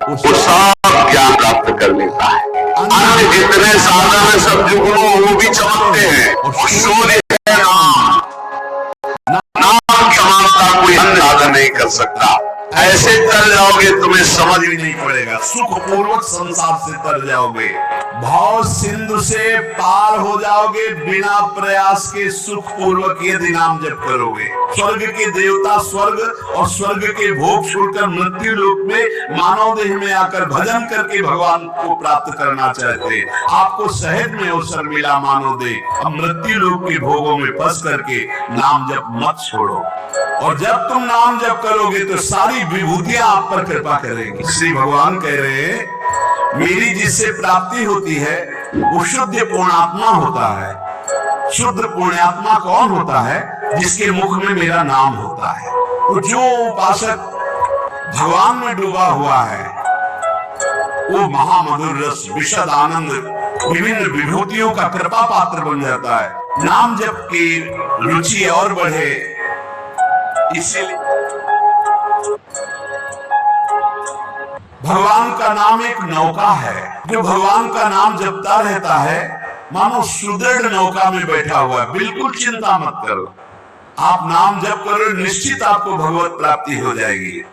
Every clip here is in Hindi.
वो सब ज्ञान प्राप्त कर लेता है। अन्य जितने साधन है सब जुगनों वो भी चमकते हैं और शून्य है नाम। नाम समानता कोई अन्य साधन नहीं कर सकता। ऐसे तर जाओगे तुम्हें समझ भी नहीं पड़ेगा, सुख पूर्वक संसार से तर जाओगे, भाव सिंधु से पार हो जाओगे बिना प्रयास के सुख पूर्वक यदि नाम जप करोगे। स्वर्ग के देवता स्वर्ग और स्वर्ग के भोग छोड़कर मृत्यु लोक में मानव देह में आकर भजन करके भगवान को प्राप्त करना चाहते। आपको सहज में अवसर मिला मानव देह, अब मृत्यु लोक के भोगों में फंस करके नाम जप मत छोड़ो। और जब तुम नाम जप करोगे तो सारी विभूतियां आप पर कृपा करेंगी। श्री भगवान कह रहे हैं मेरी जिससे प्राप्ति होती है वो शुद्ध पूर्णात्मा होता है। शुद्ध पुण्यात्मा कौन होता है? जिसके मुख में मेरा नाम होता है। तो जो उपासक भगवान में डूबा हुआ है वो महामधुर रस विशद आनंद विभिन्न विभूतियों का कृपा पात्र बन जाता है। नाम जप की रुचि और बढ़े, इसीलिए भगवान का नाम एक नौका है। जो भगवान का नाम जपता रहता है मानो सुदृढ़ नौका में बैठा हुआ है। बिल्कुल चिंता मत करो, आप नाम जप करो, निश्चित आपको भगवत प्राप्ति हो जाएगी।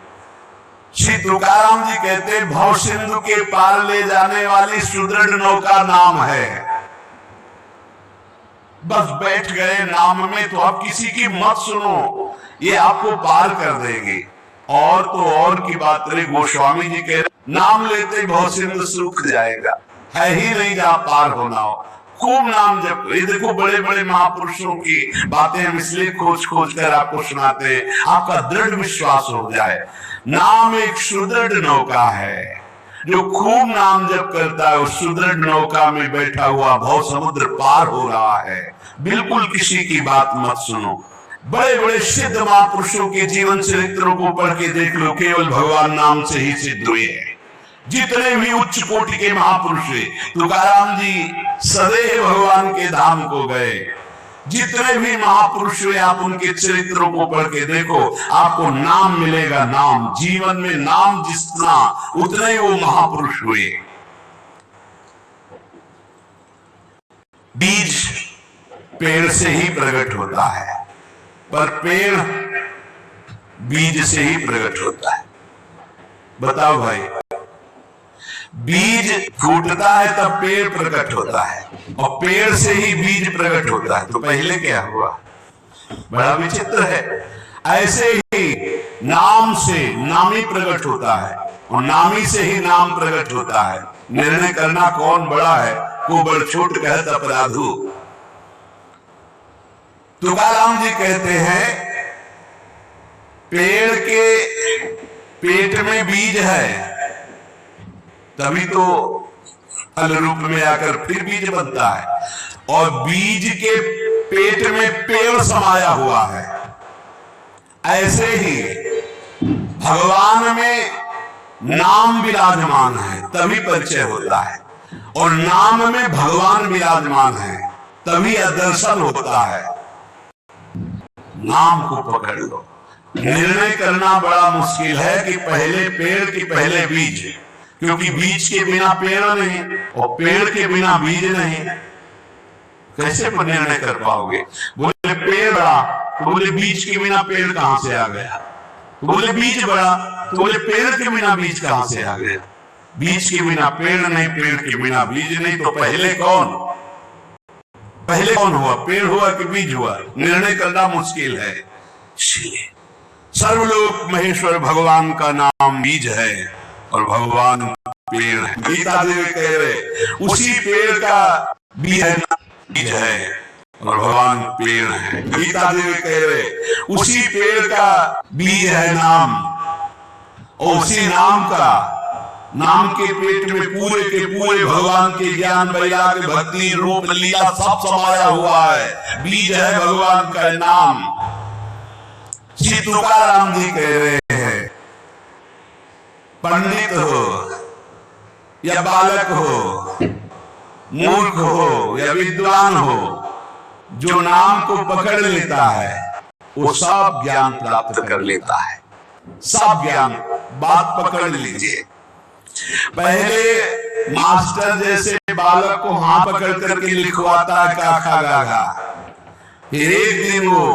श्री तुकाराम जी कहते हैं भव सिंधु के पार ले जाने वाली सुदृढ़ नौका नाम है। बस बैठ गए नाम में तो आप किसी की मत सुनो, ये आपको पार कर देंगे। और तो और की बात रही, गोस्वामी जी कह रहे नाम लेते ही बहुत सिंधु सूख जाएगा, है ही नहीं जहां पार होना हो। खूब नाम जप। ये देखो बड़े बड़े महापुरुषों की बातें हम इसलिए खोज खोज कर आपको सुनाते हैं, आपका दृढ़ विश्वास हो जाए। नाम एक सुदृढ़ नौका है। जो खूब नाम जप करता है उस सुदृढ़ नौका में बैठा हुआ भव समुद्र पार हो रहा है। बिल्कुल किसी की बात मत सुनो। बड़े बड़े सिद्ध महापुरुषों के जीवन चरित्रों को पढ़ के देख लो, केवल भगवान नाम से ही सिद्ध हुए हैं। जितने भी उच्च कोटि के महापुरुष हुए, तुकाराम जी सदैव भगवान के धाम को गए। जितने भी महापुरुष हुए आप उनके चरित्रों को पढ़ के देखो, आपको नाम मिलेगा। नाम जीवन में नाम जितना उतने ही वो महापुरुष हुए। बीज पेड़ से ही प्रकट होता है, पर पेड़ बीज से ही प्रकट होता है। बताओ भाई, बीज फूटता है तब पेड़ प्रकट होता है और पेड़ से ही बीज प्रकट होता है। तो पहले क्या हुआ? बड़ा विचित्र है। ऐसे ही नाम से नामी प्रकट होता है और नामी से ही नाम प्रकट होता है। निर्णय करना कौन बड़ा है, को बड़ छोट कहत अपराधु। तुकाराम जी कहते हैं पेड़ के पेट में बीज है तभी तो फल रूप में आकर फिर बीज बनता है, और बीज के पेट में पेड़ समाया हुआ है। ऐसे ही भगवान में नाम विराजमान है तभी परिचय होता है, और नाम में भगवान विराजमान है तभी दर्शन होता है। नाम को पकड़ लो। निर्णय करना बड़ा मुश्किल है कि पहले पेड़ की पहले बीज, क्योंकि बीज के बिना पेड़ नहीं और पेड़ के बिना बीज नहीं। कैसे निर्णय कर पाओगे? बोले पेड़ बड़ा, तो बोले बीज के बिना पेड़ कहां से आ गया? तो बोले बीज बड़ा, तो बोले पेड़ के बिना बीज कहां से आ गया? बीज के बिना पेड़ नहीं, पेड़ के बिना बीज नहीं। तो पहले कौन हुआ? पेड़ हुआ कि बीज हुआ? निर्णय करना मुश्किल है। इसलिए सर्वलोक महेश्वर भगवान का नाम बीज है और भगवान पेड़ है। गीता देवी कह रहे उसी पेड़ का बीज है और भगवान पेड़ है। गीता देवी कह रहे उसी पेड़ का बीज है नाम, और उसी नाम के पेट में पूरे के पूरे भगवान के ज्ञान वैराग्य भक्ति रूप लीला सब समाया हुआ है। बीज है भगवान का नाम। श्री तुकाराम जी कह रहे हैं पंडित हो या बालक हो, मूर्ख हो या विद्वान हो, जो नाम को पकड़ लेता है वो सब ज्ञान प्राप्त कर लेता है। सब ज्ञान। बात पकड़ लीजिए। पहले मास्टर जैसे बालक को हाथ पकड़ करके लिखवाता है का खा गा गा, फिर एक दिन वो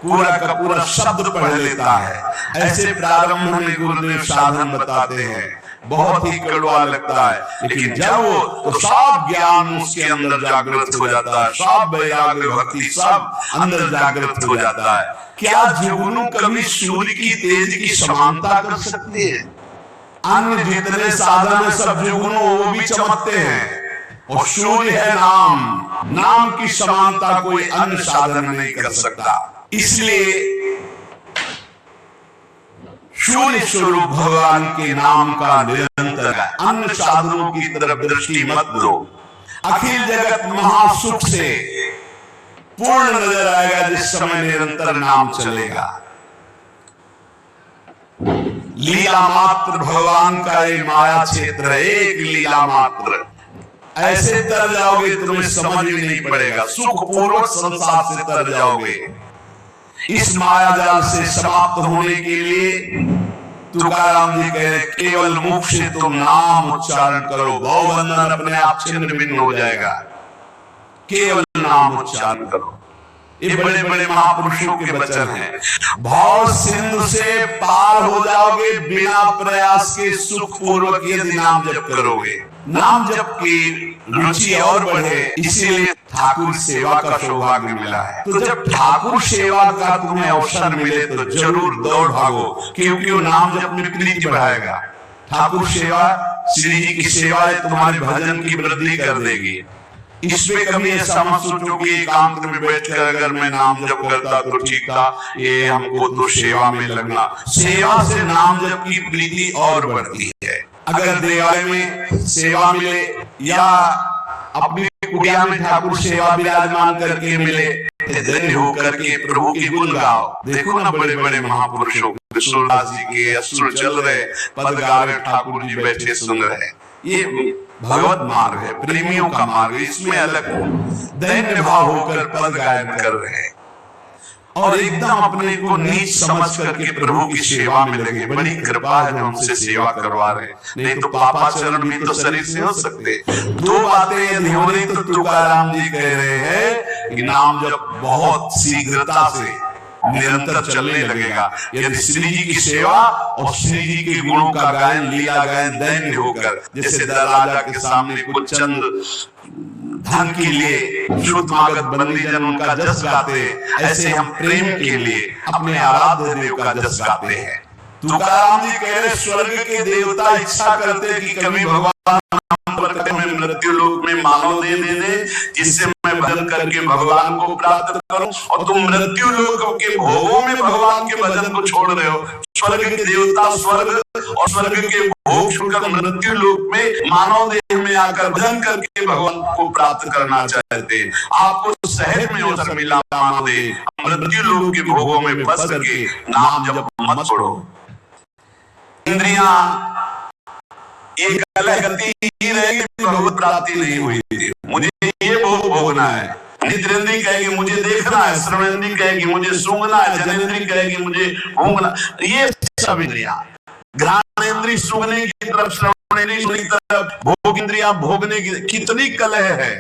पूरा का पूरा शब्द पढ़ लेता है। ऐसे प्रारंभ में गुरुदेव साधन बताते हैं, बहुत ही कड़वा लगता है, लेकिन जब वो तो सब ज्ञान उसके अंदर जागृत हो जाता है, सब वैराग्य भक्ति सब अंदर जागृत हो जाता है। क्या जुगनू कभी सूर्य की तेज की समानता कर सकती है? अन्य जितने साधन है सब जुगनू वो भी चमकते हैं, और सूर्य है नाम, नाम की समानता कोई अन्य साधन नहीं कर सकता। इसलिए सूर्य स्वरूप भगवान के नाम का निरंतर है, अन्य साधनों की तरफ दृष्टि मत दो। अखिल जगत महासुख से पूर्ण नजर आएगा जिस समय निरंतर नाम चलेगा। लीला मात्र भगवान का एक माया क्षेत्र है, एक लीला मात्र। ऐसे तर जाओगे तुम्हें समझ भी नहीं पड़ेगा, सुख पूर्वक संसार से तर जाओगे। इस माया जाल से समाप्त होने के लिए तुकाराम जी कह रहे केवल मुख से तुम नाम उच्चारण करो, भवबंधन अपने आप छिन्न भिन्न हो जाएगा। केवल नाम उच्चारण करो। ये बड़े बड़े महापुरुषों के वचन हैं। भाव सिंधु से पार हो जाओगे बिना प्रयास के, सुख पूर्वक यदि नाम जप करोगे। नाम जप की रुचि और बढ़े, इसीलिए ठाकुर सेवा का सौभाग्य मिला है। तो जब ठाकुर सेवा का तुम्हें अवसर मिले तो जरूर दौड़ भागो, क्योंकि वो नाम जप में प्रीति बढ़ाएगा। ठाकुर सेवा, श्री जी की सेवा है, तुम्हारे भजन की वृद्धि कर देगी। इसमें कभी ऐसा मत सोचो कि एकांत में बैठकर अगर मैं नाम जप करता तो ठीक था, ये हमको तो सेवा में लगना। सेवा से नाम जप की प्रीति और बढ़ती है। अगर देवालय में सेवा मिले या अपनी कुटिया में ठाकुर सेवा विराजमान करके मिले, धन्य होकर के प्रभु की गुण गाओ। देखो ना बड़े बड़े महापुरुषों सूरदास जी के असुर चल रहे, पद गा रहे, ठाकुर जी बैठे सुन रहे। ये भगवत मार्ग है, प्रेमियों का मार्ग। इसमें अलग दैन्य भाव होकर पद गायन कर रहे हैं और एकदम अपने को नीच समझ करके प्रभु की सेवा में लगे। बड़ी कृपा है जो हमसे सेवा करवा रहे हैं, नहीं तो पापाचरण भी तो शरीर से हो सकते। दो बातें यदि हो रही तो तुकाराम जी कह रहे हैं कि नाम जब बहुत शीघ्रता से निरंतर चलने लगेगा। यदि श्री जी की सेवा और श्री जी के गुणों का गायन, लीला गायन दैन्य होकर, जैसे राजा के सामने कुछ चंद धन के लिए शुद्ध मागध बंदी जन उनका जस गाते, ऐसे हम प्रेम के लिए अपने आराध्य देव का जस गाते हैं। तुकाराम जी कह रहे स्वर्ग के देवता इच्छा करते कि कभी भगवान में मृत्यु लोक में मानव दे दे, जिससे मैं भजन करके भगवान को प्राप्त करूं। और तुम मृत्यु लोक के भोगों में भगवान के भजन को छोड़ रहे हो। स्वर्ग के देवता स्वर्ग और स्वर्ग के भोग छोड़कर मृत्यु लोक में मानव देह में आकर भजन करके भगवान को प्राप्त करना चाहते हैं। आपको शहर में अवसर मिला मानव देह, मृत्यु लोक के भोगों में फंस करके नाम जप मत छोड़ो। इंद्रियां ये कलह करती ही रहेगी, भगवत प्राप्ति नहीं हुई थी। मुझे ये भोग भोगना है। नेत्रेंद्रिय कहेगी मुझे देखना है, श्रवणेंद्रिय कहेगी मुझे सूंघना है, जनेंद्रिय कहेगी मुझे भूंगना। ये सब इंद्रियां, घ्राणेंद्रिय सूंघने की तरफ, श्रवणेंद्रिय की तरफ, भोग इंद्रियां भोगने की, कितनी कलह है।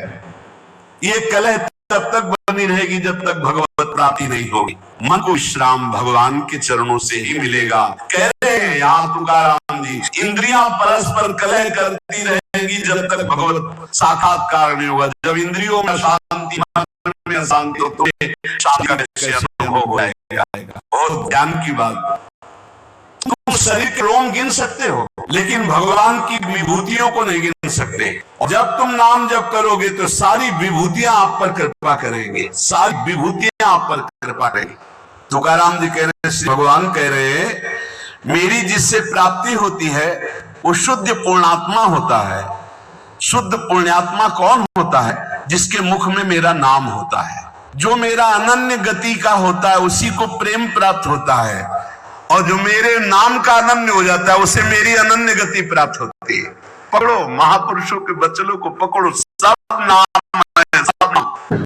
ये कलह तब तक बनी रहेगी जब तक भगवत प्राप्ति नहीं होगी। मन को विश्राम भगवान के चरणों से ही मिलेगा। कह रहे हैं यहाँ तुकाराम जी, इंद्रियां परस्पर कलह करती रहेंगी जब तक भगवत साक्षात्कार नहीं होगा। जब इंद्रियों में शांति, मन में अशांति हो तो शांति का कैसे अनुभव हो जाएगा। बहुत ज्ञान की बात। तुम शरीर के रोम गिन सकते हो, लेकिन भगवान की विभूतियों को नहीं गिन सकते। और जब तुम नाम जप करोगे तो सारी विभूतियां आप पर कृपा करेंगे, सारी विभूतियां आप पर कृपा करेंगी। तुकाराम जी कह रहे हैं, भगवान कह रहे हैं, मेरी जिससे प्राप्ति होती है वो शुद्ध पूर्णात्मा होता है। शुद्ध पुण्यात्मा कौन होता है? जिसके मुख में मेरा नाम होता है। जो मेरा अनन्य गति का होता है उसी को प्रेम प्राप्त होता है, और जो मेरे नाम का अनन्य हो जाता है उसे मेरी अनन्य गति प्राप्त होती है। पकड़ो महापुरुषों के वचनों को, पकड़ो। सब नाम